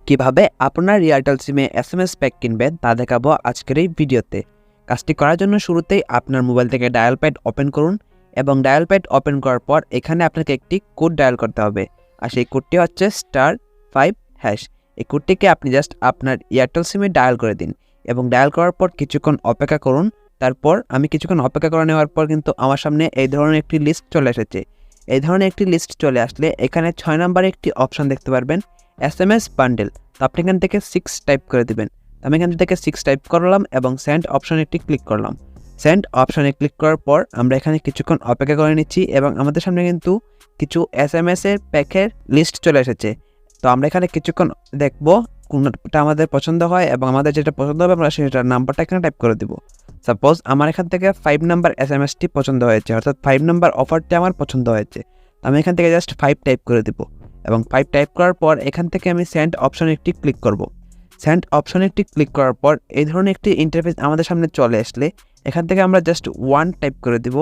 কিভাবে আপনার এয়ারটেল সিমে এসএমএস প্যাক কিনবেন তা দেখাবো আজকের এই ভিডিওতে। কাজটি করার জন্য শুরুতেই আপনার মোবাইল থেকে ডায়াল প্যাড ওপেন করুন এবং ডায়াল প্যাড ওপেন করার পর এখানে আপনাকে একটি কোড ডায়াল করতে হবে, আর সেই কোডটি হচ্ছে *5#। এই কোডটিকে আপনি জাস্ট আপনার এয়ারটেল সিমে ডায়াল করে দিন এবং ডায়াল করার পর কিছুক্ষণ অপেক্ষা করুন। তারপর আমি কিছুক্ষণ অপেক্ষা করে নেওয়ার পর কিন্তু আমার সামনে এই ধরনের একটি লিস্ট চলে এসেছে। এই ধরনের একটি লিস্ট চলে আসলে এখানে 6 নম্বরে একটি অপশন দেখতে পারবেন SMS বান্ডেল। তো আপনি এখান থেকে 6 টাইপ করে দিবেন। আমি এখান থেকে 6 টাইপ করলাম এবং সেন্ড অপশনে একটি ক্লিক করলাম। সেন্ড অপশনে ক্লিক করার পর আমরা এখানে কিছুক্ষণ অপেক্ষা করে নিচ্ছি এবং আমাদের সামনে কিন্তু কিছু SMS এর প্যাকের লিস্ট চলে এসেছে। তো আমরা এখানে কিছুক্ষণ দেখব কোনটা আমাদের পছন্দ হয় এবং আমাদের যেটা পছন্দ হবে আমরা সেটার নাম্বারটা এখানে টাইপ করে দিব। সাপোজ আমার এখান থেকে 5 নাম্বার SMSটি পছন্দ হয়েছে, অর্থাৎ 5 নাম্বার অফারটি আমার পছন্দ হয়েছে। আমি এখান থেকে জাস্ট 5 টাইপ করে দিব এবং 5 টাইপ করার পর এখান থেকে আমি সেন্ড অপশনে একটি ক্লিক করব। সেন্ড অপশনে একটি ক্লিক করার পর এই ধরনের একটি ইন্টারফেস আমাদের সামনে চলে আসলে এখান থেকে আমরা জাস্ট 1 টাইপ করে দিব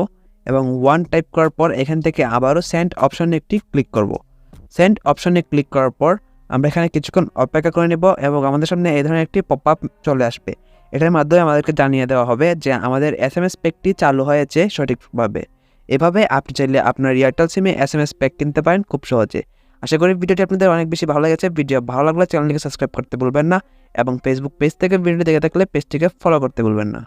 এবং 1 টাইপ করার পর এখান থেকে আবারও সেন্ড অপশনে একটি ক্লিক করব। সেন্ড অপশনে ক্লিক করার পর আমরা এখানে কিছুক্ষণ অপেক্ষা করে নেব এবং আমাদের সামনে এই ধরনের একটি পপআপ চলে আসবে। এটার মাধ্যমে আমাদেরকে জানিয়ে দেওয়া হবে যে আমাদের SMS প্যাকটি চালু হয়েছে সঠিকভাবে। এভাবে আপনি চাইলে আপনার এয়ারটেল সিমে SMS প্যাক কিনতে পারেন খুব সহজে। আশা করি ভিডিওটি আপনাদের অনেক বেশি ভালো লেগেছে। ভিডিও ভালো লাগলে চ্যানেলটিকে সাবস্ক্রাইব করতে ভুলবেন না এবং ফেসবুক পেজ থেকে ভিডিওটি দেখে থাকলে পেজটিকে ফলো করতে ভুলবেন না।